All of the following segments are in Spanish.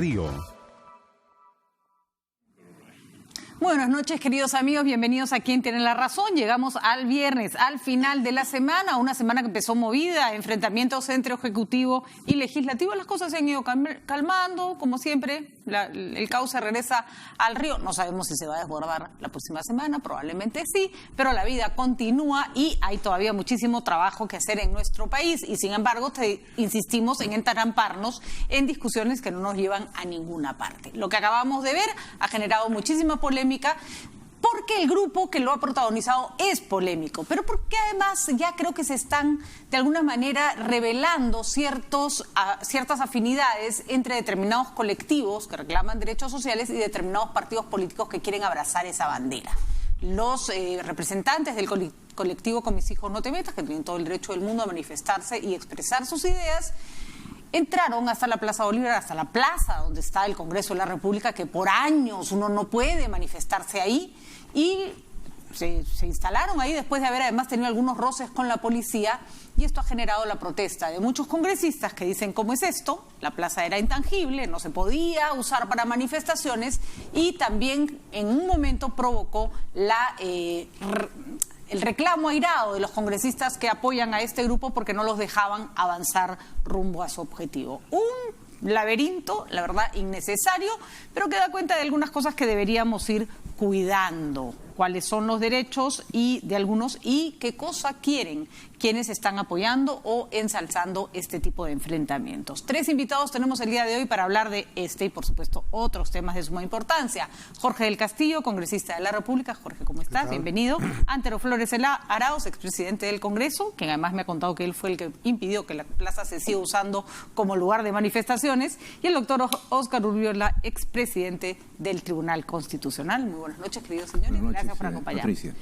Río. Buenas noches, queridos amigos, bienvenidos a Quien Tiene la Razón. Llegamos al viernes, al final de la semana, una semana que empezó movida, enfrentamientos entre Ejecutivo y Legislativo. Las cosas se han ido calmando, como siempre, el caos se regresa al río. No sabemos si se va a desbordar la próxima semana, probablemente sí, pero la vida continúa y hay todavía muchísimo trabajo que hacer en nuestro país. Y sin embargo, insistimos en entraramparnos en discusiones que no nos llevan a ninguna parte. Lo que acabamos de ver ha generado muchísima polémica, porque el grupo que lo ha protagonizado es polémico, pero porque además ya creo que se están de alguna manera revelando ciertas afinidades entre determinados colectivos que reclaman derechos sociales y determinados partidos políticos que quieren abrazar esa bandera. Los representantes del colectivo Con Mis Hijos No Te Metas, que tienen todo el derecho del mundo a manifestarse y expresar sus ideas, entraron hasta la Plaza Bolívar, hasta la plaza donde está el Congreso de la República, que por años uno no puede manifestarse ahí, y se instalaron ahí después de haber además tenido algunos roces con la policía, y esto ha generado la protesta de muchos congresistas que dicen: ¿cómo es esto? La plaza era intangible, no se podía usar para manifestaciones, y también en un momento provocó el reclamo airado de los congresistas que apoyan a este grupo porque no los dejaban avanzar rumbo a su objetivo. Un laberinto, la verdad, innecesario, pero que da cuenta de algunas cosas que deberíamos ir cuidando. Cuáles son los derechos de algunos y qué cosa quieren quienes están apoyando o ensalzando este tipo de enfrentamientos. 3 invitados tenemos el día de hoy para hablar de este y, por supuesto, otros temas de suma importancia. Jorge del Castillo, congresista de la República. Jorge, ¿cómo estás? Bienvenido. Antero Flores Arauz, expresidente del Congreso, quien además me ha contado que él fue el que impidió que la plaza se siga usando como lugar de manifestaciones. Y el doctor Óscar Urriola, expresidente del Tribunal Constitucional. Muy buenas noches, queridos señores. Gracias por acompañarnos. Patricia.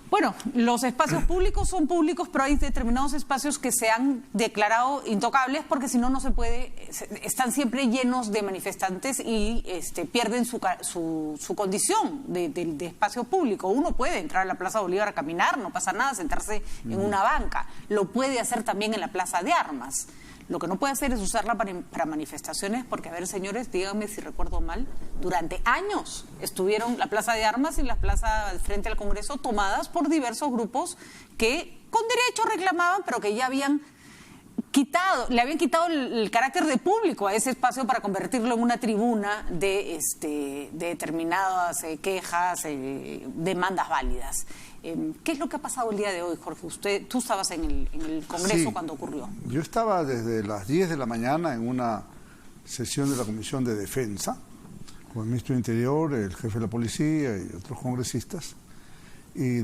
Bueno, los espacios públicos son públicos, pero hay determinados espacios que se han declarado intocables porque si no, no se puede, están siempre llenos de manifestantes y pierden su condición de espacio público. Uno puede entrar a la Plaza Bolívar a caminar, no pasa nada, sentarse en una banca. Lo puede hacer también en la Plaza de Armas. Lo que no puede hacer es usarla para manifestaciones, porque, a ver, señores, díganme si recuerdo mal, durante años estuvieron la Plaza de Armas y la plaza frente al Congreso tomadas por diversos grupos que con derecho reclamaban, pero que ya le habían quitado el carácter de público a ese espacio para convertirlo en una tribuna de determinadas quejas, demandas válidas. ¿Qué es lo que ha pasado el día de hoy, Jorge? Tú estabas en el Congreso cuando ocurrió. Yo estaba desde las 10 de la mañana en una sesión de la Comisión de Defensa con el ministro del Interior, el jefe de la policía y otros congresistas. Y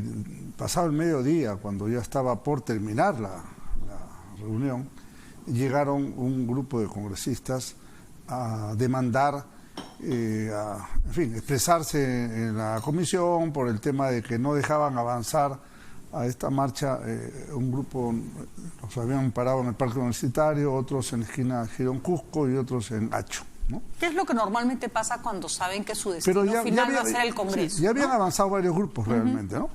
pasado el mediodía, cuando ya estaba por terminar la reunión, llegaron un grupo de congresistas a demandar, en fin, expresarse en la comisión por el tema de que no dejaban avanzar a esta marcha. Un grupo los habían parado en el Parque Universitario, otros en la esquina Girón Cusco y otros en Hacho, ¿no? ¿Qué es lo que normalmente pasa cuando saben que su destino final va a ser el Congreso? Sí, ya habían avanzado varios grupos realmente, ¿no?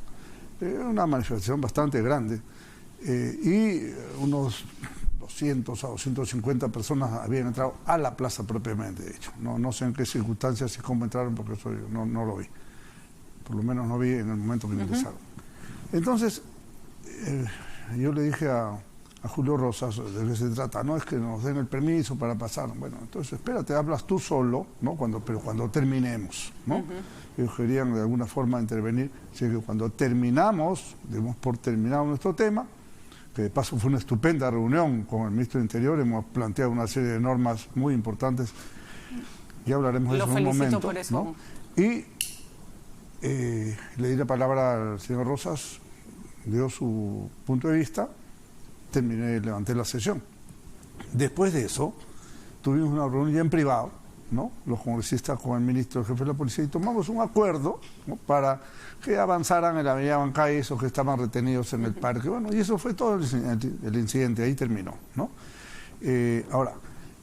Una manifestación bastante grande y unos 200 a 250 personas habían entrado a la plaza propiamente, de hecho. No sé en qué circunstancias y cómo entraron, porque eso yo no lo vi. Por lo menos no vi en el momento que ingresaron. Entonces, yo le dije a Julio Rosas de qué se trata. No es que nos den el permiso para pasar. Bueno, entonces espérate, hablas tú solo, ¿no? Pero cuando terminemos, ¿no? Ellos querían de alguna forma intervenir. Así que cuando terminamos, demos por terminado nuestro tema, que de paso fue una estupenda reunión con el ministro del Interior, hemos planteado una serie de normas muy importantes, ya hablaremos de eso en un momento, por eso, ¿no? Y le di la palabra al señor Rosas, dio su punto de vista, levanté la sesión. Después de eso, tuvimos una reunión ya en privado, ¿no? Los congresistas con el ministro, el jefe de la policía, y tomamos un acuerdo, ¿no? Para que avanzaran en la avenida Bancay esos que estaban retenidos en el parque. Bueno, y eso fue todo el incidente, ahí terminó, ¿no? Ahora,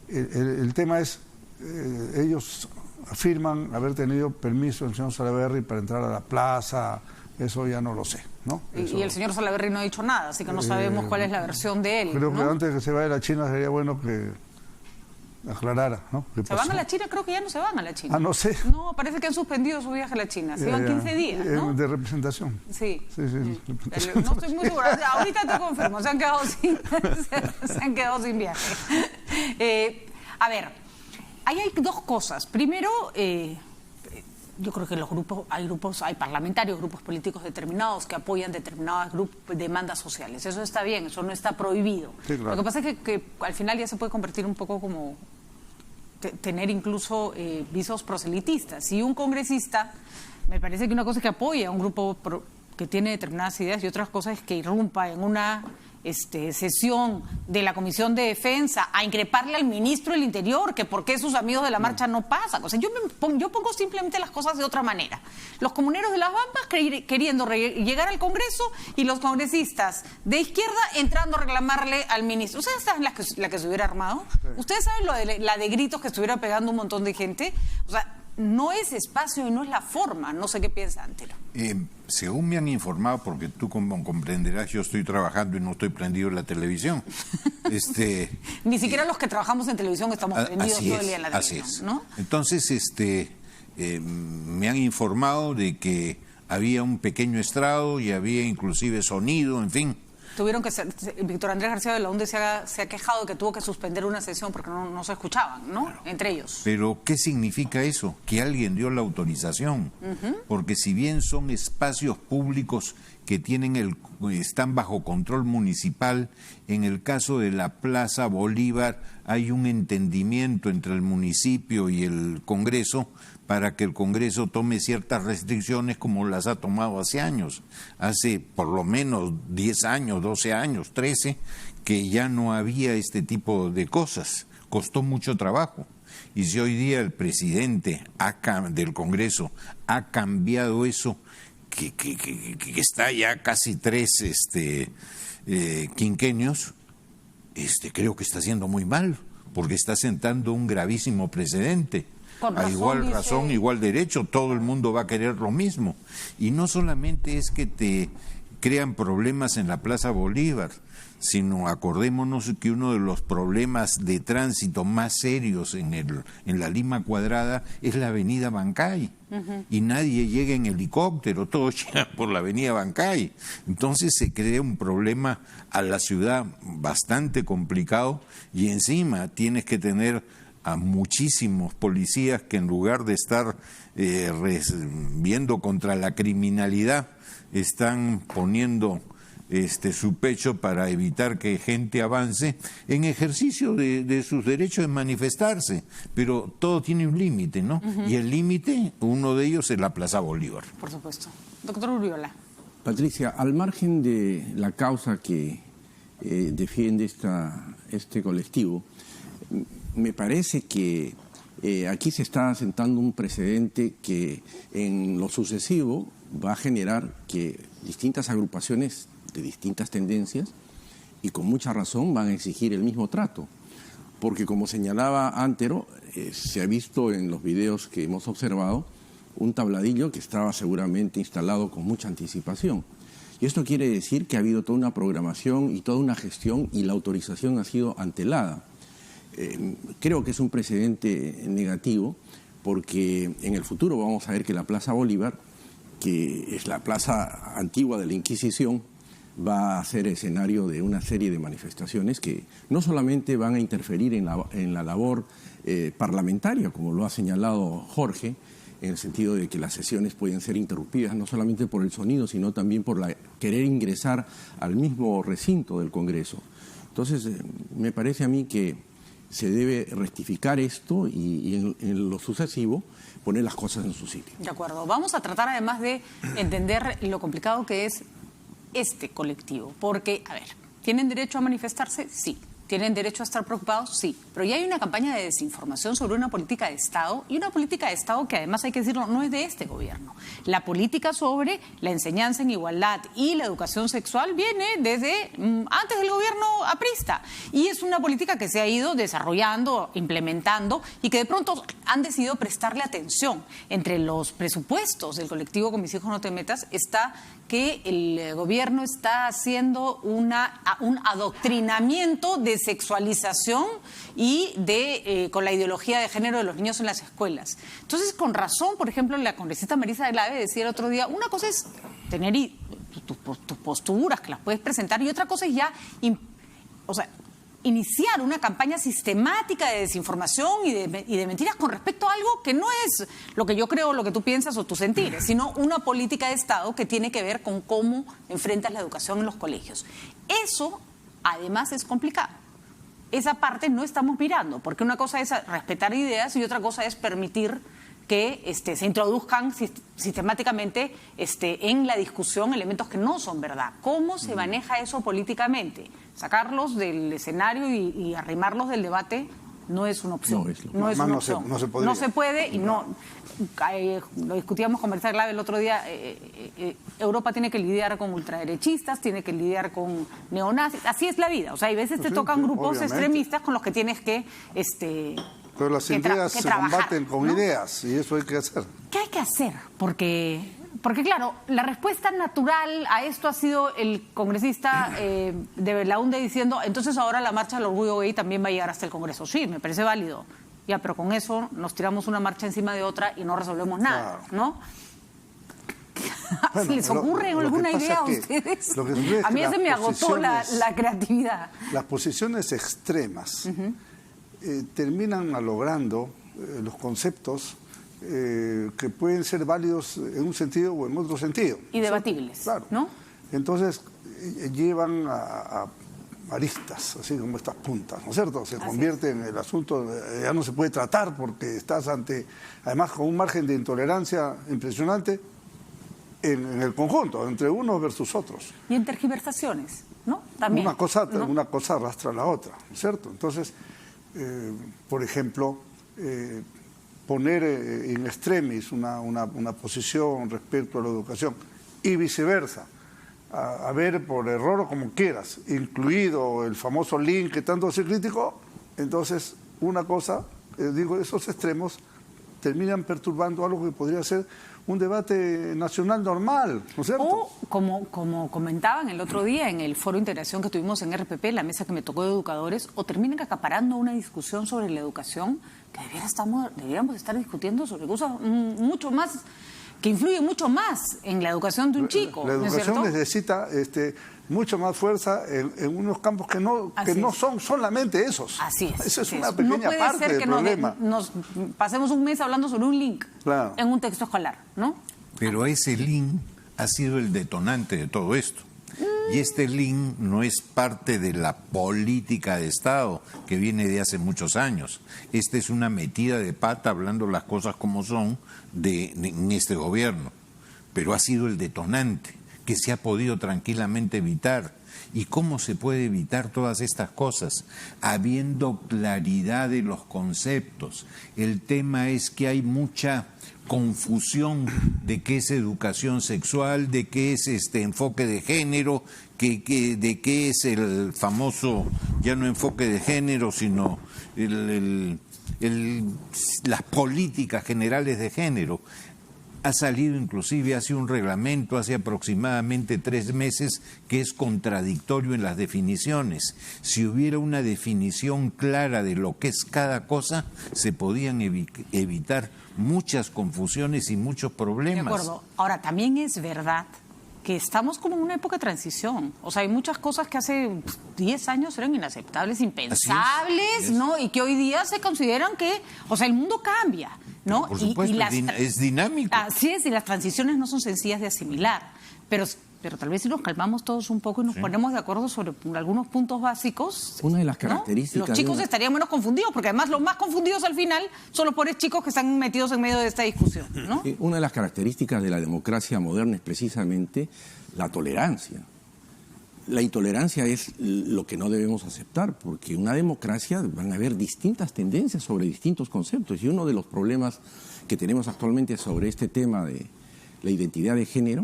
el tema es, ellos afirman haber tenido permiso del señor Salaverry para entrar a la plaza, eso ya no lo sé, ¿no? Y el señor Salaverry no ha dicho nada, así que no sabemos cuál es la versión de él. Creo ¿no? que antes de que se vaya a la China sería bueno que aclarara, ¿no? ¿Se van a la China? Creo que ya no se van a la China. Ah, no sé. No, parece que han suspendido su viaje a la China. Se iban 15 días, ¿no? De representación. Sí. Sí. No estoy muy segura. Ahorita te confirmo. Se han quedado sin viaje. A ver, ahí hay dos cosas. Primero, yo creo que hay parlamentarios, grupos políticos determinados que apoyan determinadas demandas sociales. Eso está bien, eso no está prohibido. Sí, claro. Lo que pasa es que al final ya se puede convertir un poco como tener incluso visos proselitistas. Si un congresista, me parece que una cosa es que apoya a un grupo que tiene determinadas ideas y otras cosas es que irrumpa en una sesión de la Comisión de Defensa a increparle al ministro del Interior que por qué sus amigos de la marcha no pasan. O sea, yo pongo simplemente las cosas de otra manera. Los comuneros de las Bambas queriendo llegar al Congreso y los congresistas de izquierda entrando a reclamarle al ministro. ¿Ustedes saben la que se hubiera armado? Sí. ¿Ustedes saben la de gritos que estuviera pegando un montón de gente? O sea, no es espacio y no es la forma. No sé qué piensa Antero. Según me han informado, porque tú como comprenderás, yo estoy trabajando y no estoy prendido en la televisión. Ni siquiera los que trabajamos en televisión estamos prendidos todo el día en la televisión. Así es. ¿No? Entonces, me han informado de que había un pequeño estrado y había inclusive sonido, en fin. Tuvieron que Víctor Andrés García Belaúnde se ha quejado de que tuvo que suspender una sesión porque no se escuchaban, ¿no? Claro. Entre ellos. Pero, ¿qué significa eso? Que alguien dio la autorización. Porque si bien son espacios públicos que están bajo control municipal, en el caso de la Plaza Bolívar hay un entendimiento entre el municipio y el Congreso para que el Congreso tome ciertas restricciones como las ha tomado hace años. Hace por lo menos 10 años, 12 años, 13, que ya no había este tipo de cosas. Costó mucho trabajo. Y si hoy día el presidente del Congreso ha cambiado eso, que está ya casi 3 quinquenios, creo que está haciendo muy mal, porque está sentando un gravísimo precedente. A igual razón, igual derecho, todo el mundo va a querer lo mismo. Y no solamente es que te crean problemas en la Plaza Bolívar, sino acordémonos que uno de los problemas de tránsito más serios en la Lima Cuadrada es la avenida Bancay. Y nadie llega en helicóptero, todos llegan por la avenida Bancay. Entonces se crea un problema a la ciudad bastante complicado y encima tienes que tener a muchísimos policías que en lugar de estar viendo contra la criminalidad, están poniendo su pecho para evitar que gente avance en ejercicio de sus derechos de manifestarse. Pero todo tiene un límite, ¿no? Y el límite, uno de ellos es la Plaza Bolívar. Por supuesto. Doctor Urriola. Patricia, al margen de la causa que defiende este colectivo, me parece que aquí se está sentando un precedente que en lo sucesivo va a generar que distintas agrupaciones de distintas tendencias y con mucha razón van a exigir el mismo trato. Porque como señalaba Antero, se ha visto en los videos que hemos observado un tabladillo que estaba seguramente instalado con mucha anticipación. Y esto quiere decir que ha habido toda una programación y toda una gestión y la autorización ha sido antelada. Creo que es un precedente negativo porque en el futuro vamos a ver que la Plaza Bolívar, que es la plaza antigua de la Inquisición, va a ser escenario de una serie de manifestaciones que no solamente van a interferir en la labor parlamentaria, como lo ha señalado Jorge, en el sentido de que las sesiones pueden ser interrumpidas no solamente por el sonido, sino también por querer ingresar al mismo recinto del Congreso. Entonces, me parece a mí que se debe rectificar esto y en lo sucesivo poner las cosas en su sitio. De acuerdo. Vamos a tratar además de entender lo complicado que es este colectivo. Porque, a ver, ¿tienen derecho a manifestarse? Sí. ¿Tienen derecho a estar preocupados? Sí. Pero ya hay una campaña de desinformación sobre una política de Estado y una política de Estado que además, hay que decirlo, no es de este gobierno. La política sobre la enseñanza en igualdad y la educación sexual viene desde antes del gobierno aprista. Y es una política que se ha ido desarrollando, implementando y que de pronto han decidido prestarle atención. Entre los presupuestos del colectivo Con Mis Hijos No Te Metas está que el gobierno está haciendo un adoctrinamiento de sexualización y con la ideología de género de los niños en las escuelas. Entonces, con razón, por ejemplo, la congresista Marisa Glave decía el otro día, una cosa es tener tus posturas, que las puedes presentar, y otra cosa es ya, iniciar una campaña sistemática de desinformación y de mentiras con respecto a algo que no es lo que yo creo, lo que tú piensas o tus sentires, sino una política de Estado que tiene que ver con cómo enfrentas la educación en los colegios. Eso, además, es complicado. Esa parte no estamos mirando, porque una cosa es respetar ideas y otra cosa es permitir que se introduzcan sistemáticamente en la discusión elementos que no son verdad. ¿Cómo se maneja eso políticamente? Sacarlos del escenario y arrimarlos del debate no es una opción. No es una opción. No se puede y no. Lo discutíamos con Marisa Glave el otro día. Europa tiene que lidiar con ultraderechistas, tiene que lidiar con neonazis. Así es la vida. O sea, hay veces te tocan grupos extremistas con los que tienes que pero las ideas se combaten con ideas y eso hay que hacer. ¿Qué hay que hacer? Porque claro, la respuesta natural a esto ha sido el congresista de la UNDE diciendo, entonces ahora la marcha del orgullo gay también va a llegar hasta el Congreso. Sí, me parece válido. Ya, pero con eso nos tiramos una marcha encima de otra y no resolvemos nada, claro. ¿No? Bueno, ¿Se les ocurre alguna idea a ustedes? A mí se me agotó la creatividad. Las posiciones extremas terminan malogrando los conceptos que pueden ser válidos en un sentido o en otro sentido. Y debatibles, claro, ¿no? Entonces llevan a aristas, así como estas puntas, ¿no es cierto? Se convierte en el asunto, ya no se puede tratar porque estás además con un margen de intolerancia impresionante en el conjunto, entre unos versus otros. Y en tergiversaciones, ¿no? También. Una cosa arrastra a la otra, ¿no es cierto? Entonces, por ejemplo, poner in extremis una posición respecto a la educación y viceversa, a ver por error o como quieras, incluido el famoso link que tanto se criticó, entonces una cosa, esos extremos terminan perturbando algo que podría ser un debate nacional normal, ¿no es cierto? O, como comentaban el otro día en el foro de integración que tuvimos en RPP, la mesa que me tocó de educadores, o terminan acaparando una discusión sobre la educación que deberíamos estar discutiendo sobre cosas mucho más, que influyen mucho más en la educación de un chico. La educación ¿no es necesita mucho más fuerza en unos campos que no son solamente esos. Así es. Esa es una pequeña parte del problema. Nos pasemos un mes hablando sobre un link en un texto escolar, ¿no? Pero ese link ha sido el detonante de todo esto. Y este link no es parte de la política de Estado que viene de hace muchos años. Esta es una metida de pata, hablando las cosas como son, en este gobierno. Pero ha sido el detonante que se ha podido tranquilamente evitar. ¿Y cómo se puede evitar todas estas cosas? Habiendo claridad de los conceptos. El tema es que hay mucha confusión de qué es educación sexual, de qué es enfoque de género, de qué es el famoso, ya no enfoque de género, sino las políticas generales de género. Ha salido inclusive hace un reglamento, hace aproximadamente 3 meses, que es contradictorio en las definiciones. Si hubiera una definición clara de lo que es cada cosa, se podían evitar muchas confusiones y muchos problemas. De acuerdo. Ahora, también es verdad que estamos como en una época de transición. O sea, hay muchas cosas que hace 10 años eran inaceptables, impensables, ¿no? Y que hoy día se consideran que, o sea, el mundo cambia, ¿no? Por supuesto, es dinámico. Así es, y las transiciones no son sencillas de asimilar. Pero tal vez si nos calmamos todos un poco y nos ponemos de acuerdo sobre algunos puntos básicos. Una de las características. Los chicos estarían menos confundidos, porque además los más confundidos al final son los pobres chicos que están metidos en medio de esta discusión, ¿no? Una de las características de la democracia moderna es precisamente la tolerancia. La intolerancia es lo que no debemos aceptar, porque en una democracia van a haber distintas tendencias sobre distintos conceptos. Y uno de los problemas que tenemos actualmente sobre este tema de la identidad de género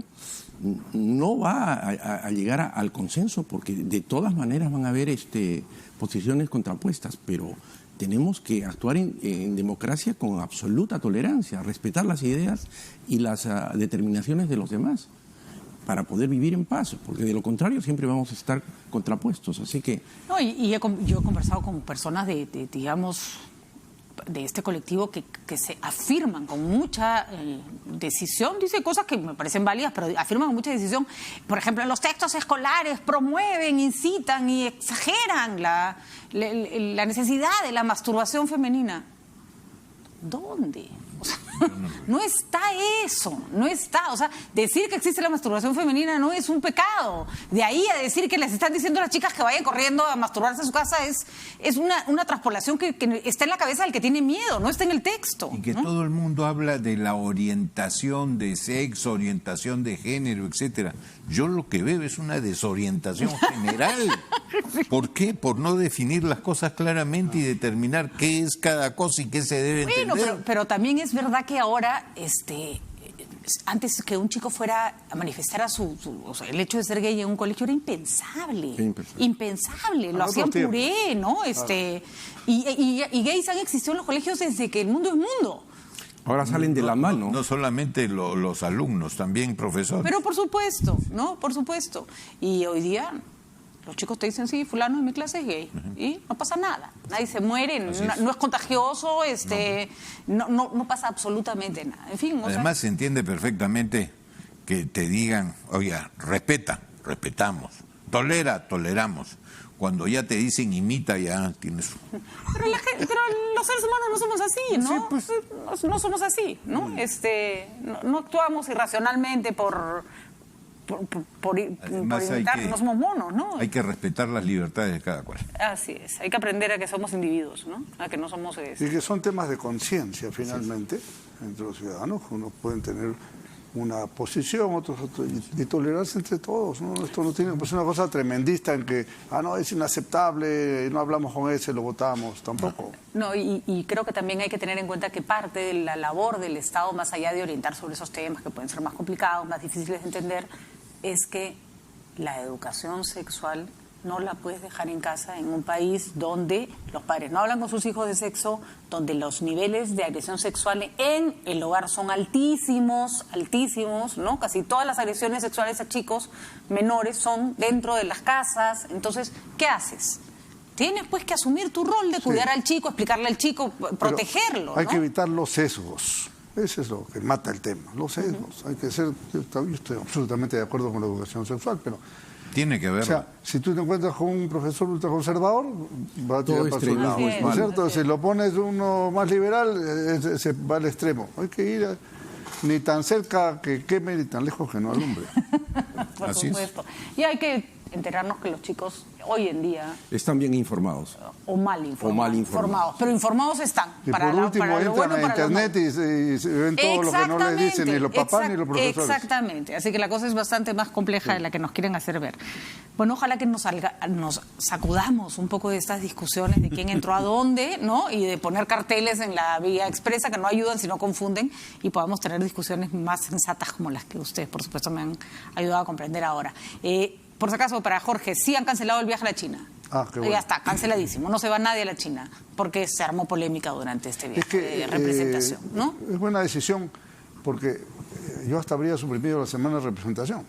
no va a llegar al consenso, porque de todas maneras van a haber posiciones contrapuestas, pero tenemos que actuar en democracia con absoluta tolerancia, respetar las ideas y las determinaciones de los demás. para poder vivir en paz, porque de lo contrario siempre vamos a estar contrapuestos. Así que... No, yo he conversado con personas digamos, de este colectivo que se afirman con mucha decisión, dice cosas que me parecen válidas, pero afirman con mucha decisión. Por ejemplo, en los textos escolares promueven, incitan y exageran la necesidad de la masturbación femenina. ¿Dónde? O sea, no está eso, no está. O sea, decir que existe la masturbación femenina no es un pecado. De ahí a decir que les están diciendo a las chicas que vayan corriendo a masturbarse a su casa es una traspolación que está en la cabeza del que tiene miedo, no está en el texto. Y que ¿no? todo el mundo habla de la orientación de sexo, orientación de género, etcétera. Yo lo que veo es una desorientación general. ¿Por qué? Por no definir las cosas claramente y determinar qué es cada cosa y qué se debe entender. Bueno, pero también es verdad que ahora, antes que un chico fuera a manifestar o sea, el hecho de ser gay en un colegio era impensable. Impensable. Lo hacían puré, ¿no? Y gays han existido en los colegios desde que el mundo es mundo. Ahora salen de la mano. No solamente los alumnos, también profesores. Pero por supuesto, ¿no? Por supuesto. Y hoy día los chicos te dicen, sí, fulano de mi clase es gay. Y no pasa nada. Nadie se muere, no es contagioso, no pasa absolutamente nada. En fin. Además se entiende perfectamente que te digan, oye, respetamos, toleramos. Cuando ya te dicen imita, ya tienes... Pero los seres humanos no somos así, ¿no? Sí, pues. No somos así, ¿no? No actuamos irracionalmente por imitar, no somos monos, ¿no? Hay que respetar las libertades de cada cual. Así es, hay que aprender a que somos individuos, ¿no? A que no somos... Y que son temas de conciencia, finalmente, entre los ciudadanos. Unos pueden tener una posición, otros y tolerarse entre todos, ¿no? Esto no tiene pues una cosa tremendista en que, no, es inaceptable, no hablamos con ese, lo votamos, tampoco. No, y creo que también hay que tener en cuenta que parte de la labor del Estado, más allá de orientar sobre esos temas que pueden ser más complicados, más difíciles de entender, es que la educación sexual no la puedes dejar en casa en un país donde los padres no hablan con sus hijos de sexo, donde los niveles de agresión sexual en el hogar son altísimos, ¿no? Casi todas las agresiones sexuales a chicos menores son dentro de las casas. Entonces, ¿qué haces? Tienes pues que asumir tu rol de cuidar al chico, explicarle al chico, protegerlo. Hay ¿no? que evitar los sesgos. Eso es lo que mata el tema, los sesgos. Hay que ser, yo estoy absolutamente de acuerdo con la educación sexual, pero tiene que ver. O sea, si tú te encuentras con un profesor ultraconservador, va a tirar para su lado, ¿no es cierto? Si lo pones uno más liberal, se va al extremo. Hay que ir ni tan cerca que queme, ni tan lejos que no alumbre. Por supuesto. Y hay que enterarnos que los chicos hoy en día están bien informados. O mal informados. Pero informados están. Y por último entran a internet y ven todo lo que no les dicen ni los papás ni los profesores. Exactamente. Así que la cosa es bastante más compleja de la que nos quieren hacer ver. Bueno, ojalá que nos sacudamos un poco de estas discusiones de quién entró a dónde, ¿no? Y de poner carteles en la vía expresa que no ayudan sino confunden, y podamos tener discusiones más sensatas como las que ustedes, por supuesto, me han ayudado a comprender ahora. Por si acaso, para Jorge, sí han cancelado el viaje a la China. Qué bueno. Ya está, canceladísimo. No se va nadie a la China, porque se armó polémica durante este viaje de representación, ¿no? Es buena decisión, porque yo hasta habría suprimido la semana de representación,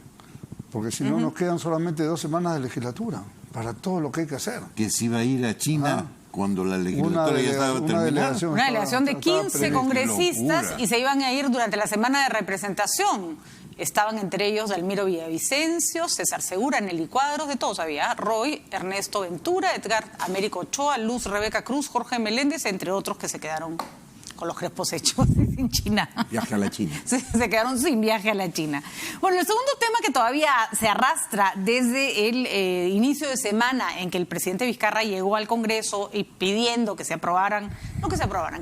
porque si no nos quedan solamente 2 semanas de legislatura para todo lo que hay que hacer. Que se iba a ir a China cuando la legislatura ya estaba terminada. Una delegación de 15 congresistas y se iban a ir durante la semana de representación. Estaban entre ellos Dalmiro Villavicencio, César Segura, Nelly Cuadros, de todos había, Roy, Ernesto Ventura, Edgar Américo Ochoa, Luz Rebeca Cruz, Jorge Meléndez, entre otros que se quedaron con los crespos hechos en China. Viaje a la China. Se quedaron sin viaje a la China. Bueno, el segundo tema que todavía se arrastra desde el inicio de semana en que el presidente Vizcarra llegó al Congreso y pidiendo que se aprobaran,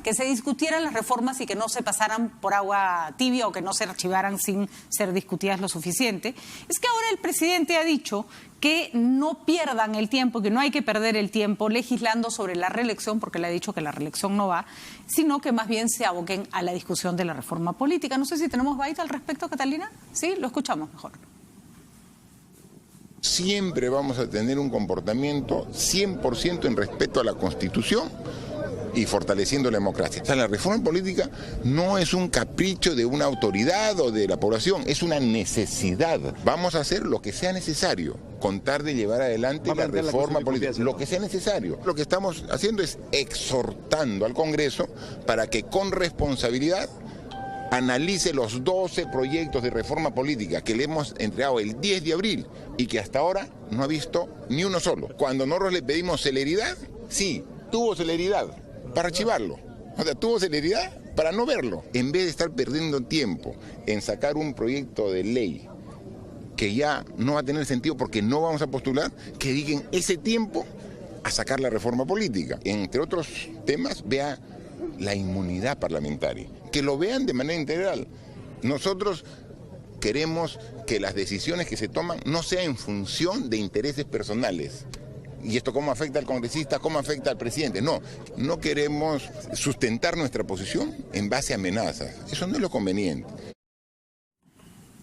que se discutieran las reformas y que no se pasaran por agua tibia o que no se archivaran sin ser discutidas lo suficiente, es que ahora el presidente ha dicho que no pierdan el tiempo, que no hay que perder el tiempo legislando sobre la reelección, porque le ha dicho que la reelección no va, sino que más bien se aboquen a la discusión de la reforma política. No sé si tenemos baita al respecto, Catalina. Sí, lo escuchamos mejor. Siempre vamos a tener un comportamiento 100% en respeto a la Constitución, y fortaleciendo la democracia. O sea, la reforma política no es un capricho de una autoridad o de la población, es una necesidad. Vamos a hacer lo que sea necesario, contar de llevar adelante la reforma política, lo que sea necesario. Lo que estamos haciendo es exhortando al Congreso para que con responsabilidad analice los 12 proyectos de reforma política que le hemos entregado el 10 de abril y que hasta ahora no ha visto ni uno solo. Cuando nosotros le pedimos celeridad, sí, tuvo celeridad para archivarlo. O sea, tuvo celeridad para no verlo. En vez de estar perdiendo tiempo en sacar un proyecto de ley que ya no va a tener sentido porque no vamos a postular, que dediquen ese tiempo a sacar la reforma política. Entre otros temas, vea la inmunidad parlamentaria. Que lo vean de manera integral. Nosotros queremos que las decisiones que se toman no sean en función de intereses personales. ¿Y esto cómo afecta al congresista? ¿Cómo afecta al presidente? No queremos sustentar nuestra posición en base a amenazas. Eso no es lo conveniente.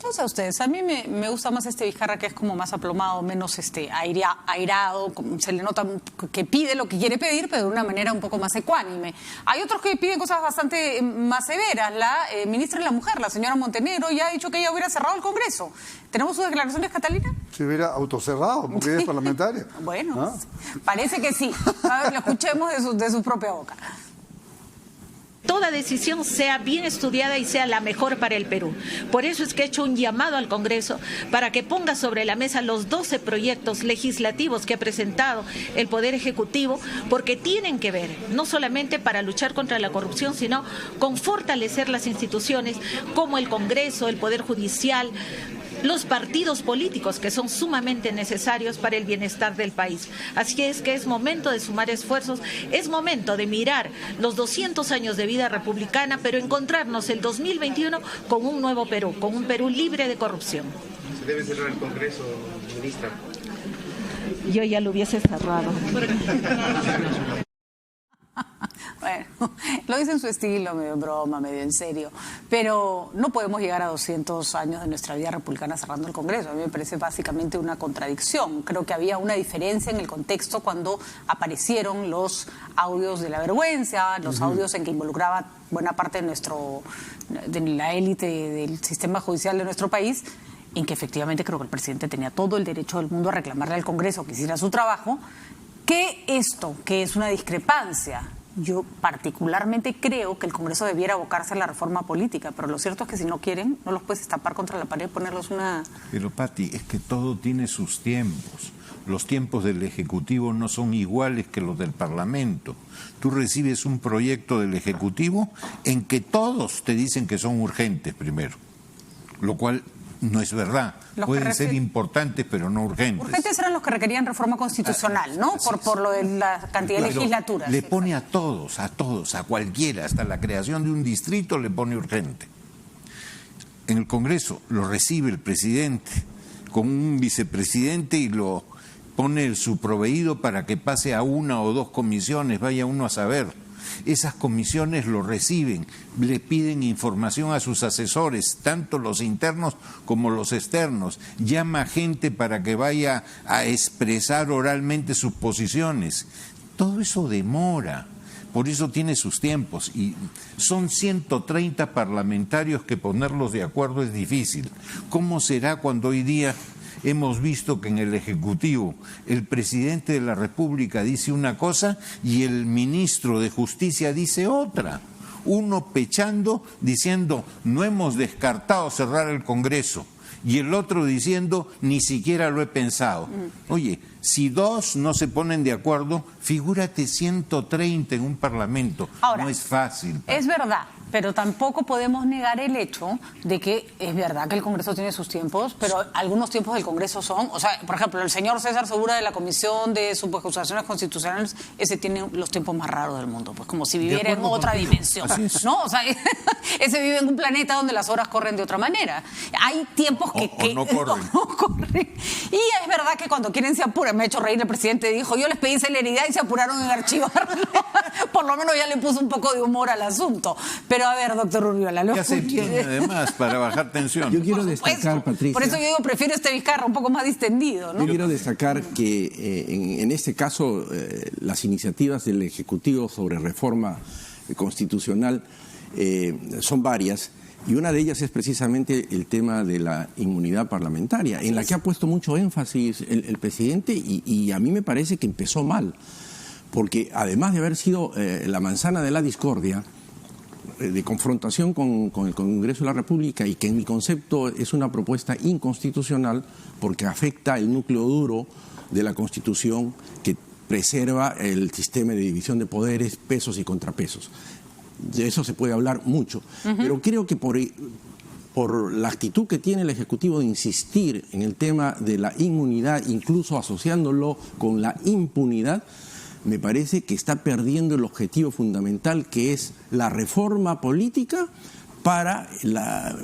No sé ustedes, a mí me gusta más este Vizcarra, que es como más aplomado, menos airado, se le nota que pide lo que quiere pedir, pero de una manera un poco más ecuánime. Hay otros que piden cosas bastante más severas. La ministra de la Mujer, la señora Montenegro, ya ha dicho que ella hubiera cerrado el Congreso. ¿Tenemos sus declaraciones, Catalina? Se hubiera autocerrado, porque ella es parlamentaria. Bueno, parece que sí. A ver, lo escuchemos de su propia boca. Toda decisión sea bien estudiada y sea la mejor para el Perú. Por eso es que he hecho un llamado al Congreso para que ponga sobre la mesa los 12 proyectos legislativos que ha presentado el Poder Ejecutivo, porque tienen que ver no solamente para luchar contra la corrupción, sino con fortalecer las instituciones como el Congreso, el Poder Judicial, los partidos políticos, que son sumamente necesarios para el bienestar del país. Así es que es momento de sumar esfuerzos, es momento de mirar los 200 años de vida republicana, pero encontrarnos el 2021 con un nuevo Perú, con un Perú libre de corrupción. ¿Se debe cerrar el Congreso, ministra? Yo ya lo hubiese cerrado. Bueno, lo dice en su estilo, medio en broma, medio en serio, pero no podemos llegar a 200 años de nuestra vida republicana cerrando el Congreso. A mí me parece básicamente una contradicción. Creo que había una diferencia en el contexto cuando aparecieron los audios de la vergüenza, los audios en que involucraba buena parte de la élite del sistema judicial de nuestro país, en que efectivamente creo que el presidente tenía todo el derecho del mundo a reclamarle al Congreso que hiciera su trabajo, que esto, que es una discrepancia. Yo particularmente creo que el Congreso debiera abocarse a la reforma política, pero lo cierto es que si no quieren, no los puedes estampar contra la pared y ponerlos una... Pero Pati, es que todo tiene sus tiempos. Los tiempos del Ejecutivo no son iguales que los del Parlamento. Tú recibes un proyecto del Ejecutivo en que todos te dicen que son urgentes primero, lo cual no es verdad. Pueden ser importantes, pero no urgentes. Urgentes eran los que requerían reforma constitucional, ¿no? Por lo de la cantidad de legislaturas. Le pone a todos, a cualquiera, hasta la creación de un distrito le pone urgente. En el Congreso lo recibe el presidente con un vicepresidente y lo pone su proveído para que pase a una o dos comisiones, vaya uno a saber. Esas comisiones lo reciben, le piden información a sus asesores, tanto los internos como los externos, llama gente para que vaya a expresar oralmente sus posiciones. Todo eso demora, por eso tiene sus tiempos, y son 130 parlamentarios que ponerlos de acuerdo es difícil. ¿Cómo será cuando hoy día hemos visto que en el Ejecutivo el presidente de la República dice una cosa y el ministro de Justicia dice otra? Uno pechando, diciendo, no hemos descartado cerrar el Congreso, y el otro diciendo, ni siquiera lo he pensado. Oye, si dos no se ponen de acuerdo, figúrate 130 en un parlamento. Ahora, no es fácil. Es verdad, pero tampoco podemos negar el hecho de que es verdad que el Congreso tiene sus tiempos, pero algunos tiempos del Congreso son, o sea, por ejemplo, el señor César Segura de la Comisión de Subacusaciones Constitucionales, ese tiene los tiempos más raros del mundo, pues como si viviera en otra dimensión, ¿no? O sea, ese vive en un planeta donde las horas corren de otra manera. Hay tiempos que no corren. No corren. Y es verdad que cuando quieren se apuran. Me ha hecho reír el presidente, dijo, yo les pedí celeridad y se apuraron en archivarlo. Por lo menos ya le puso un poco de humor al asunto. Pero Pero a ver, doctor Urriola, lo Ya se escuché. tiene además para bajar tensión. Yo quiero Por destacar, supuesto. Patricia. Por eso yo digo, prefiero este Vizcarra un poco más distendido, ¿no? Yo quiero destacar que en este caso las iniciativas del Ejecutivo sobre reforma constitucional son varias, y una de ellas es precisamente el tema de la inmunidad parlamentaria, en la que ha puesto mucho énfasis el presidente, y a mí me parece que empezó mal, porque además de haber sido la manzana de la discordia, de confrontación con el Congreso de la República, y que en mi concepto es una propuesta inconstitucional porque afecta el núcleo duro de la Constitución que preserva el sistema de división de poderes, pesos y contrapesos. De eso se puede hablar mucho, pero creo que por la actitud que tiene el Ejecutivo de insistir en el tema de la inmunidad, incluso asociándolo con la impunidad, me parece que está perdiendo el objetivo fundamental, que es la reforma política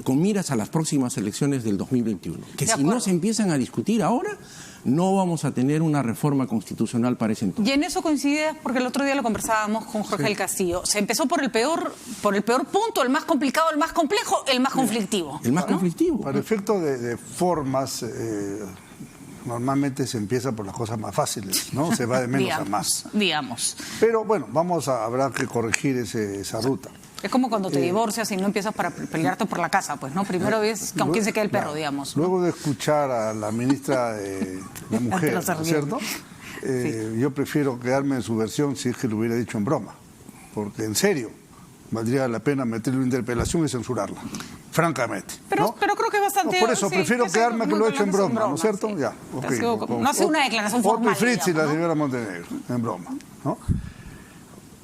con miras a las próximas elecciones del 2021. Que si no se empiezan a discutir ahora, no vamos a tener una reforma constitucional para ese entonces. Y en eso coincide, porque el otro día lo conversábamos con Jorge del Castillo. Se empezó por el peor punto, el más complicado, el más complejo, el más conflictivo. El más conflictivo. Para efecto de formas, normalmente se empieza por las cosas más fáciles, ¿no? Se va de menos a más. Digamos. Pero bueno, habrá que corregir esa ruta. Es como cuando te divorcias y no empiezas para pelearte por la casa, pues, ¿no? Primero ves con quién se queda el perro, digamos, ¿no? Luego de escuchar a la ministra de la Mujer, ¿no es cierto? Yo prefiero quedarme en su versión si es que lo hubiera dicho en broma, porque en serio valdría la pena meterle una interpelación y censurarla, francamente. Pero creo que es bastante... Por eso prefiero quedarme que lo he hecho en broma, ¿no es cierto? Sí. Ya, okay. No hace una declaración formal, Otto y Fritz y la ¿no? señora Montenegro, en broma, ¿no?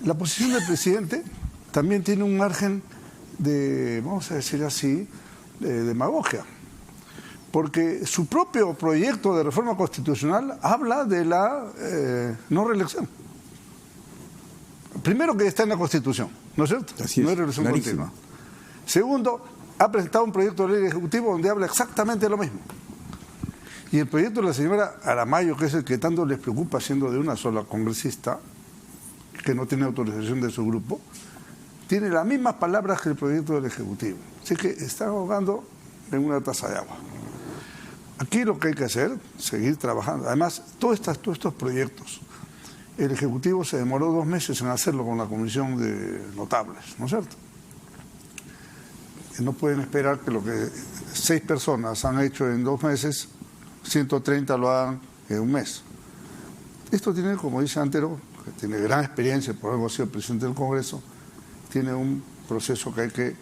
La posición del presidente también tiene un margen de, vamos a decir así, de demagogia, porque su propio proyecto de reforma constitucional habla de la no reelección. Primero, que está en la Constitución, ¿no es cierto? Así es, no hay reelección clarísimo. continua. Segundo, ha presentado un proyecto de ley ejecutivo donde habla exactamente lo mismo. Y el proyecto de la señora Aramayo, que es el que tanto les preocupa, siendo de una sola congresista, que no tiene autorización de su grupo, tiene las mismas palabras que el proyecto del Ejecutivo. Así que está ahogando en una taza de agua. Aquí lo que hay que hacer, seguir trabajando. Además, todos estos proyectos, el Ejecutivo se demoró 2 meses en hacerlo con la Comisión de Notables, ¿no es cierto? No pueden esperar que lo que 6 personas han hecho en 2 meses, 130 lo hagan en 1 mes. Esto tiene, como dice Antero, que tiene gran experiencia, por algo ha sido presidente del Congreso, tiene un proceso que hay que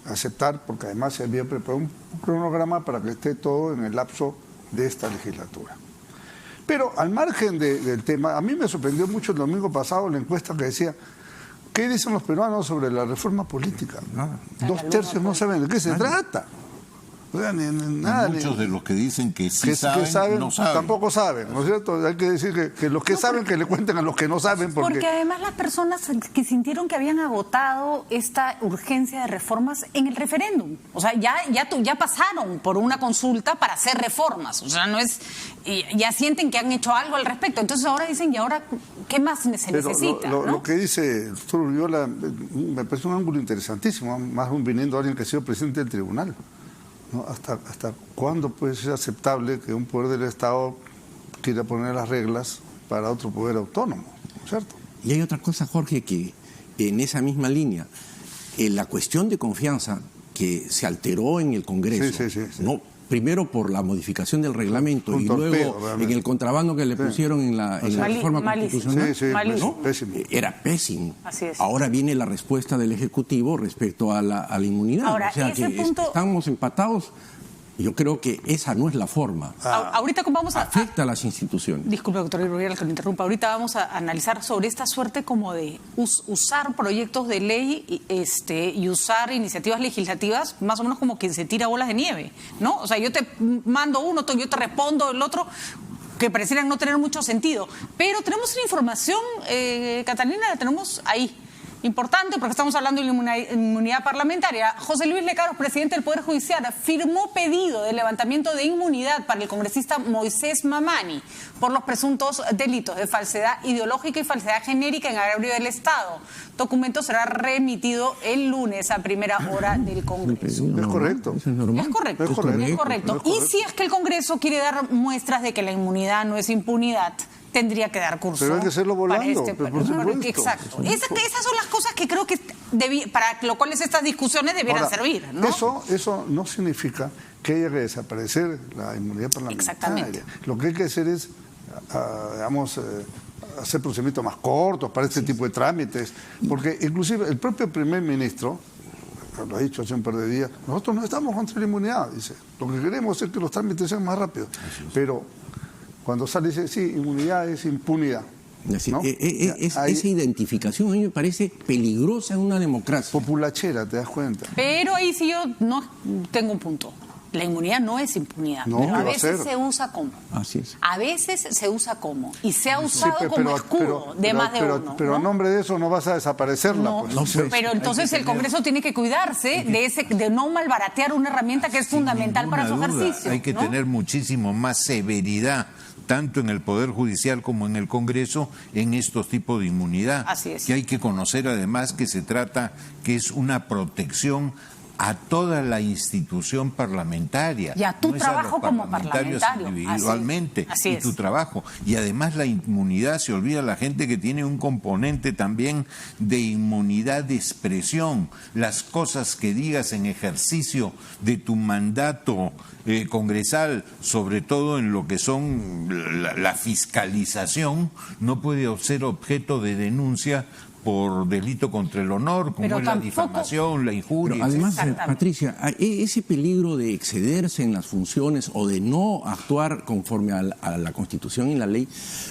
aceptar, porque además se había preparado un cronograma para que esté todo en el lapso de esta legislatura. Pero al margen del tema, a mí me sorprendió mucho el domingo pasado la encuesta que decía: ¿qué dicen los peruanos sobre la reforma política? Nada. 2/3 no saben de qué se trata. O sea, nada, muchos de los que dicen que sí saben, no saben. Tampoco saben, ¿no es cierto? Hay que decir que los que saben que le cuenten a los que no saben. Porque además las personas que sintieron que habían agotado esta urgencia de reformas en el referéndum. O sea, ya pasaron por una consulta para hacer reformas. O sea, no es... Ya sienten que han hecho algo al respecto. Entonces ahora dicen, ¿y ahora qué más se necesita? Lo que dice el doctor Urriola me parece un ángulo interesantísimo, más aún viniendo alguien que ha sido presidente del tribunal. ¿No? ¿Hasta cuándo puede ser aceptable que un poder del Estado quiera poner las reglas para otro poder autónomo? ¿Cierto? Y hay otra cosa, Jorge, que en esa misma línea, la cuestión de confianza que se alteró en el Congreso, sí. ¿no? Primero por la modificación del reglamento y luego en el contrabando que le pusieron en la reforma constitucional, ¿no? Pésimo. Era pésimo. Así es. Ahora viene la respuesta del Ejecutivo respecto a la inmunidad. Ahora, o sea ese que punto... estamos empatados. Yo creo que esa no es la forma. Ahorita vamos afecta a las instituciones. Disculpe, doctor Urriola, que lo interrumpa. Ahorita vamos a analizar sobre esta suerte como de usar proyectos de ley y usar iniciativas legislativas más o menos como quien se tira bolas de nieve, ¿no? O sea, yo te mando uno, yo te respondo el otro, que parecieran no tener mucho sentido. Pero tenemos una información, Catalina, la tenemos ahí. importante porque estamos hablando de la inmunidad parlamentaria. José Luis Lecaros, presidente del Poder Judicial, firmó pedido de levantamiento de inmunidad para el congresista Moisés Mamani por los presuntos delitos de falsedad ideológica y falsedad genérica en agravio del Estado. Documento será remitido el lunes a primera hora del Congreso. Es correcto. ¿Eso es normal? Es correcto, Es correcto. es correcto. Es correcto. Y si es que el Congreso quiere dar muestras de que la inmunidad no es impunidad, tendría que dar curso. Pero hay que hacerlo volando, para pero por supuesto. Exacto. Esas son las cosas que creo que para lo cual estas discusiones debieran Ahora, servir, ¿no? Eso no significa que haya que desaparecer la inmunidad parlamentaria. Exactamente. Lo que hay que hacer es, hacer procedimientos más cortos para este tipo de trámites, porque inclusive el propio primer ministro lo ha dicho hace un par de días, nosotros no estamos contra la inmunidad, dice, lo que queremos es que los trámites sean más rápidos, pero cuando sale dice, sí, inmunidad es impunidad. ¿No? Esa identificación a mí me parece peligrosa en una democracia. Populachera, ¿te das cuenta? Pero ahí sí yo no tengo un punto. La inmunidad no es impunidad, No, pero a ¿qué va a veces ser? se usa como. Así es. A veces se usa como. Y se ha usado como escudo de más de uno. Pero ¿no? a nombre de eso no vas a desaparecerla. No, Pues. pero entonces el Congreso tiene que cuidarse de no malbaratear una herramienta que es fundamental para su Ninguna duda, ejercicio. hay que ¿no? tener muchísimo más severidad, tanto en el Poder Judicial como en el Congreso, en estos tipos de inmunidad. Así es. Que hay que conocer además que se trata, que es una protección a toda la institución parlamentaria. Y a tu no es trabajo los como parlamentarios parlamentario. individualmente. Así y es. tu trabajo. Y además la inmunidad, se olvida la gente que tiene un componente también de inmunidad de expresión. Las cosas que digas en ejercicio de tu mandato congresal, sobre todo en lo que son la fiscalización, no puede ser objeto de denuncia por delito contra el honor, como Pero es la tampoco- difamación, la injuria. Pero además, Exactamente. Patricia, ese peligro de excederse en las funciones o de no actuar conforme a la Constitución y la ley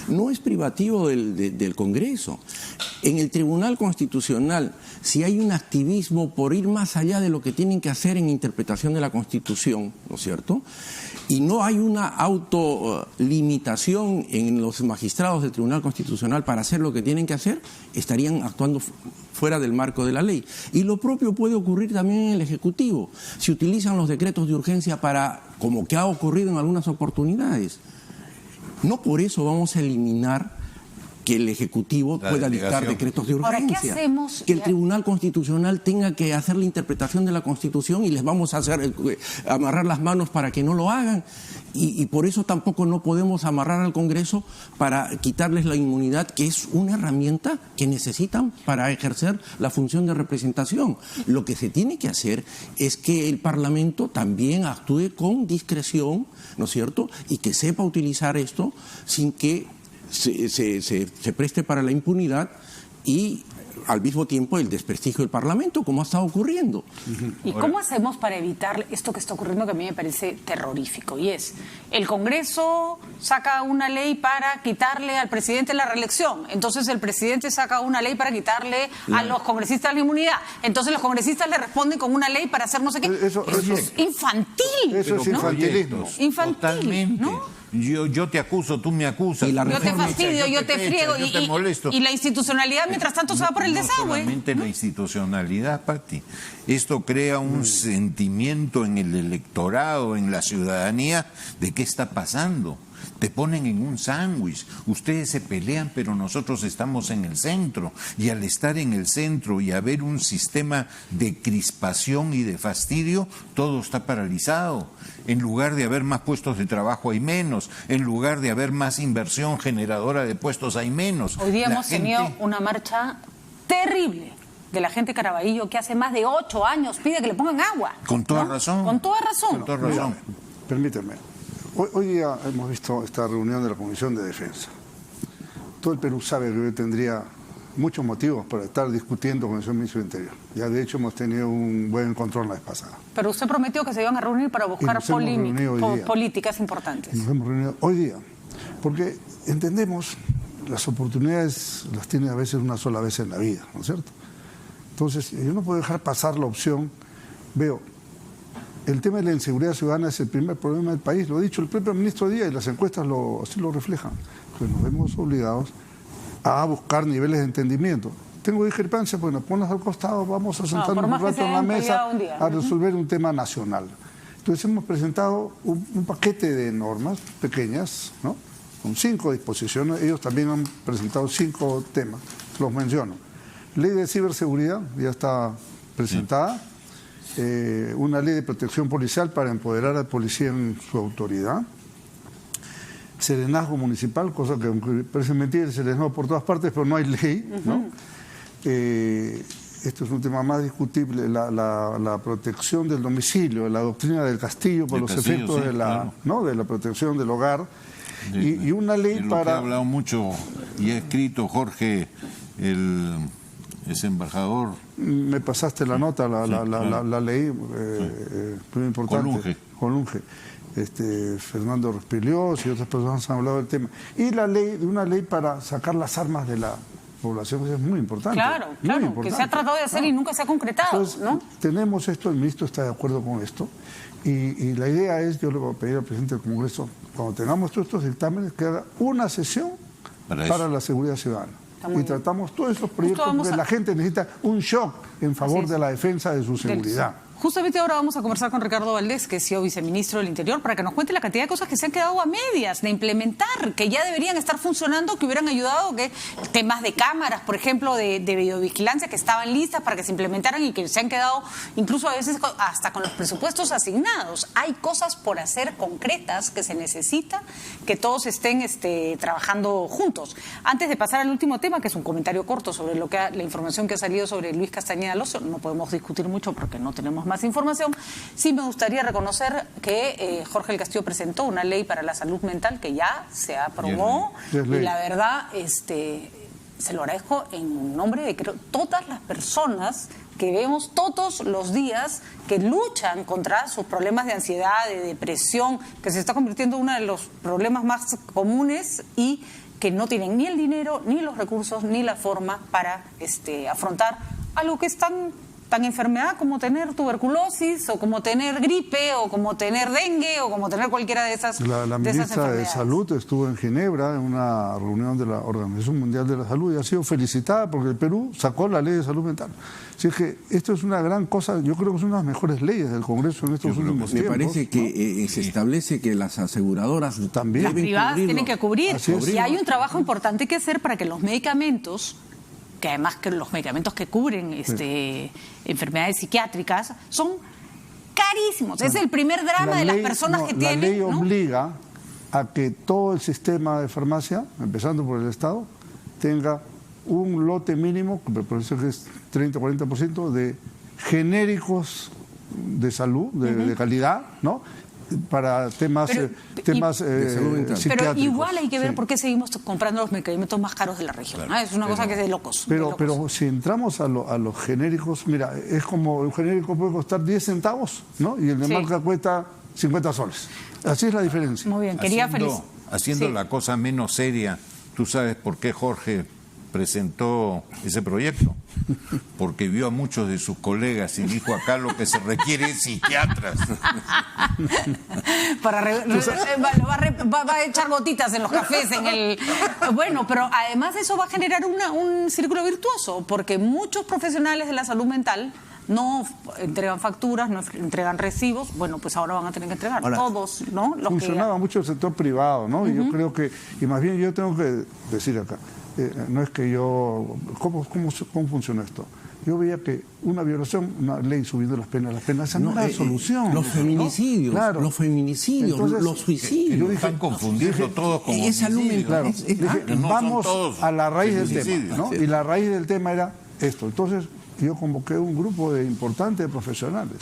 no es privativo del Congreso. En el Tribunal Constitucional, si hay un activismo por ir más allá de lo que tienen que hacer en interpretación de la Constitución, ¿no es cierto?, y no hay una autolimitación en los magistrados del Tribunal Constitucional para hacer lo que tienen que hacer, estarían actuando fuera del marco de la ley. Y lo propio puede ocurrir también en el Ejecutivo, si utilizan los decretos de urgencia para, como que ha ocurrido en algunas oportunidades. No por eso vamos a eliminar que el Ejecutivo La pueda dictar delegación. decretos de Ahora, ¿qué urgencia. hacemos? Que el Tribunal Constitucional tenga que hacer la interpretación de la Constitución y les vamos a hacer amarrar las manos para que no lo hagan. Y por eso tampoco no podemos amarrar al Congreso para quitarles la inmunidad, que es una herramienta que necesitan para ejercer la función de representación. Lo que se tiene que hacer es que el Parlamento también actúe con discreción, ¿no es cierto?, y que sepa utilizar esto sin que se preste para la impunidad y al mismo tiempo el desprestigio del Parlamento, como ha estado ocurriendo. ¿Y cómo hacemos para evitar esto que está ocurriendo, que a mí me parece terrorífico? Y es, el Congreso saca una ley para quitarle al presidente la reelección, entonces el presidente saca una ley para quitarle a los congresistas la inmunidad, entonces los congresistas le responden con una ley para hacer no sé qué. Eso- es infantil. Eso es ¿no? infantilismo. Infantil, Totalmente. ¿no? Yo te acuso, tú me acusas. Y la Yo te reforma- fastidio, yo te friego yo te molesto. y la institucionalidad mientras tanto se va por el No desagüe. solamente la institucionalidad, Pati. Esto crea un sentimiento en el electorado, en la ciudadanía, de qué está pasando. Te ponen en un sándwich. Ustedes se pelean, pero nosotros estamos en el centro. Y al estar en el centro y haber un sistema de crispación y de fastidio, todo está paralizado. En lugar de haber más puestos de trabajo, hay menos. En lugar de haber más inversión generadora de puestos, hay menos. Hoy día La hemos gente- tenido una marcha terrible de la gente de Caraballo que hace más de 8 años pide que le pongan agua. Con toda ¿no? razón. Con toda razón. Con toda razón. Permíteme. Hoy día hemos visto esta reunión de la Comisión de Defensa. Todo el Perú sabe que yo tendría muchos motivos para estar discutiendo con el señor ministro del Interior. Ya de hecho hemos tenido un buen encontrón la vez pasada. Pero usted prometió que se iban a reunir para buscar nos hemos reunido hoy día. políticas importantes. Nos hemos reunido hoy día, porque entendemos las oportunidades las tiene a veces una sola vez en la vida, ¿no es cierto? Entonces, yo no puedo dejar pasar la opción. Veo, el tema de la inseguridad ciudadana es el primer problema del país, lo ha dicho el propio ministro Díaz y las encuestas así lo reflejan. Entonces nos vemos obligados a buscar niveles de entendimiento. tengo discrepancias, bueno, ponlas al costado, vamos a sentarnos un rato en la mesa a resolver un tema nacional. Entonces hemos presentado un paquete de normas pequeñas, ¿no?, con 5 disposiciones. Ellos también han presentado 5 temas, los menciono. Ley de ciberseguridad, ya está presentada. Una ley de protección policial para empoderar al policía en su autoridad. Serenazgo municipal, cosa que aunque parece mentira, el serenazgo por todas partes, pero no hay ley, ¿no? Esto es un tema más discutible, la protección del domicilio, la doctrina del castillo por los efectos de la protección del hogar, y una ley de lo para... que ha hablado mucho y ha escrito Jorge, ese embajador. Me pasaste la nota, la ley, muy importante. Colunge. Fernando Respiliós y otras personas han hablado del tema. Y una ley para sacar las armas de la población, que es muy importante. Claro, que se ha tratado de hacer y nunca se ha concretado. Entonces, ¿no? Tenemos esto, el ministro está de acuerdo con esto, y la idea es, yo le voy a pedir al presidente del Congreso, cuando tengamos todos estos dictámenes, que haga una sesión para la seguridad ciudadana. Y tratamos todos esos proyectos, porque la gente necesita un shock en favor de la defensa de su seguridad. Justamente ahora vamos a conversar con Ricardo Valdés, que es sido viceministro del Interior, para que nos cuente la cantidad de cosas que se han quedado a medias de implementar, que ya deberían estar funcionando, que hubieran ayudado, que temas de cámaras, por ejemplo, de videovigilancia, que estaban listas para que se implementaran y que se han quedado incluso a veces hasta con los presupuestos asignados. Hay cosas por hacer concretas que se necesita que todos estén trabajando juntos. Antes de pasar al último tema, que es un comentario corto sobre la información que ha salido sobre Luis Castañeda Alonso, no podemos discutir mucho porque no tenemos más información. Sí me gustaría reconocer que Jorge del Castillo presentó una ley para la salud mental que ya se aprobó, y la verdad se lo agradezco en nombre de todas las personas que vemos todos los días que luchan contra sus problemas de ansiedad, de depresión, que se está convirtiendo en uno de los problemas más comunes y que no tienen ni el dinero, ni los recursos, ni la forma para afrontar algo que es tan enfermedad como tener tuberculosis, o como tener gripe, o como tener dengue, o como tener cualquiera de esas La ministra de Salud estuvo en Ginebra en una reunión de la Organización Mundial de la Salud y ha sido felicitada porque el Perú sacó la ley de salud mental. Así es que esto es una gran cosa, yo creo que es una de las mejores leyes del Congreso en estos últimos tiempos. Me parece que se establece que las aseguradoras también, las privadas tienen que cubrir. Y hay un trabajo importante que hacer para que los medicamentos, que además que los medicamentos que cubren enfermedades psiquiátricas son carísimos. Es el primer drama de las personas que tienen. La ley obliga a que todo el sistema de farmacia, empezando por el Estado, tenga un lote mínimo, que por eso es 30-40% de genéricos de salud, de calidad, ¿no?, para temas psiquiátricos. Pero igual hay que ver por qué seguimos comprando los medicamentos más caros de la región. Claro, es una cosa que es de locos. Pero si entramos a los genéricos, mira, es como un genérico puede costar 10 centavos, ¿no?, y el de marca cuesta 50 soles. Así es la diferencia. Muy bien, haciendo la cosa menos seria, ¿tú sabes por qué Jorge presentó ese proyecto? Porque vio a muchos de sus colegas y dijo: acá lo que se requiere es psiquiatras. Va a echar gotitas en los cafés, Bueno, pero además eso va a generar un círculo virtuoso, porque muchos profesionales de la salud mental no entregan facturas, no entregan recibos. Bueno, pues ahora van a tener que entregar todos, ¿no? Funcionaba mucho el sector privado, ¿no? Y yo creo que, y más bien yo tengo que decir acá, no es que yo... ¿Cómo funciona esto? Yo veía que una violación, una ley subiendo las penas, esa no era la solución. Los feminicidios, entonces, los suicidios. Están confundiendo todos con homicidios. Claro. Vamos a la raíz del tema, ¿no? Y la raíz del tema era esto. Entonces yo convoqué un grupo importante de profesionales.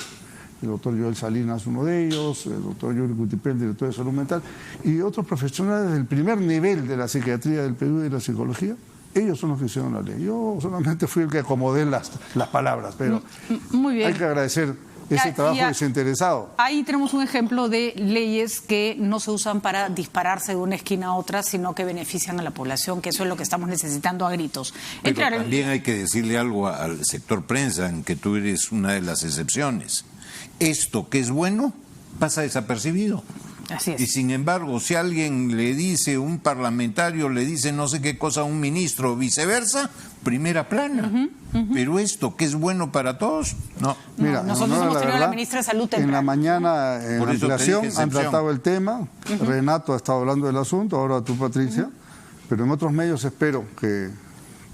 El doctor Joel Salinas, uno de ellos, el doctor Yuri Cutipel, director de salud mental, y otros profesionales del primer nivel de la psiquiatría del Perú y de la psicología. Ellos son los que hicieron la ley. Yo solamente fui el que acomodé las palabras, pero muy bien. Hay que agradecer ese trabajo desinteresado. Ahí tenemos un ejemplo de leyes que no se usan para dispararse de una esquina a otra, sino que benefician a la población, que eso es lo que estamos necesitando a gritos. Pero también hay que decirle algo al sector prensa, en que tú eres una de las excepciones. Esto que es bueno pasa desapercibido. Así es. Y sin embargo, si alguien le dice, un parlamentario le dice no sé qué cosa a un ministro o viceversa, primera plana. Pero esto, que es bueno para todos, no. Mira, nosotros hemos tenido a la ministra de Salud temprano. En la mañana, en Por eso te ampliación, dije han excepción. tratado el tema. Renato ha estado hablando del asunto, ahora tú, Patricia. Pero en otros medios espero que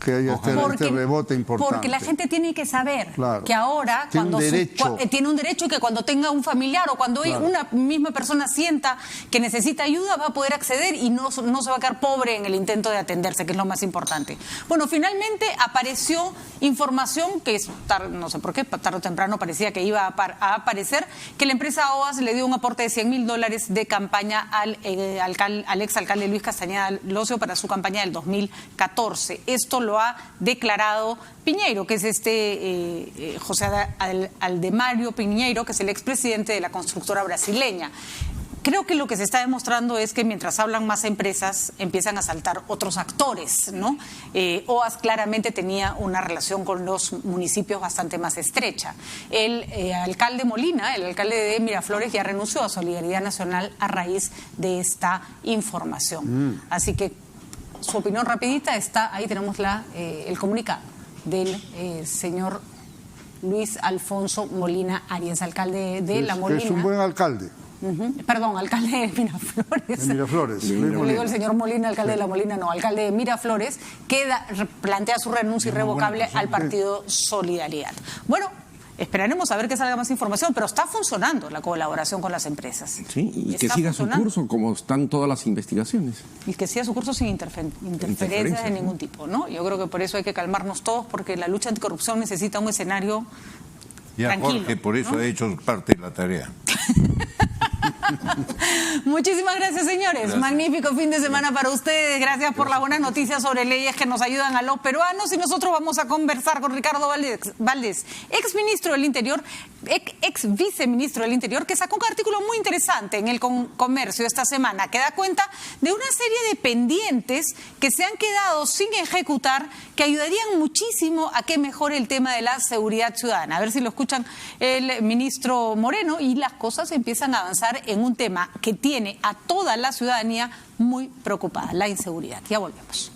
haya este rebote importante. Porque la gente tiene que saber Claro. que ahora Tiene cuando un derecho. tiene un derecho, y que cuando tenga un familiar o cuando una misma persona sienta que necesita ayuda va a poder acceder y no se va a quedar pobre en el intento de atenderse, que es lo más importante. Bueno, finalmente apareció información que no sé por qué, tarde o temprano parecía que iba a aparecer, que la empresa OAS le dio un aporte de $100.000 de campaña al exalcalde Luis Castañeda Locio para su campaña del 2014. Esto lo ha declarado Piñeiro, que es José Aldemario Piñeiro, que es el expresidente de la constructora brasileña. Creo que lo que se está demostrando es que mientras hablan más empresas, empiezan a saltar otros actores, ¿no? OAS claramente tenía una relación con los municipios bastante más estrecha. El alcalde Molina, el alcalde de Miraflores, ya renunció a Solidaridad Nacional a raíz de esta información. Así que su opinión rapidita está, ahí tenemos el comunicado del señor Luis Alfonso Molina Arias, alcalde de La Molina. Es un buen alcalde. Perdón, alcalde de Miraflores. De Miraflores. Yo le digo el señor Molina, alcalde de La Molina, no, alcalde de Miraflores, que plantea su renuncia irrevocable al partido Solidaridad. Bueno, esperaremos a ver que salga más información, pero está funcionando la colaboración con las empresas. Sí, y que siga su curso como están todas las investigaciones. Y que siga su curso sin interferencias de ningún tipo, ¿no? Yo creo que por eso hay que calmarnos todos, porque la lucha anticorrupción necesita un escenario tranquilo, Jorge, por eso ¿no? ha hecho parte de la tarea. Muchísimas gracias, señores. Gracias. Magnífico fin de semana para ustedes. Gracias por las buenas noticias sobre leyes que nos ayudan a los peruanos. Y nosotros vamos a conversar con Ricardo Valdés, ex ministro del Interior, ex viceministro del Interior, que sacó un artículo muy interesante en el Comercio esta semana, que da cuenta de una serie de pendientes que se han quedado sin ejecutar, que ayudarían muchísimo a que mejore el tema de la seguridad ciudadana. A ver si lo escuchan el ministro Moreno, y las cosas empiezan a avanzar en un tema que tiene a toda la ciudadanía muy preocupada, la inseguridad. Ya volvemos.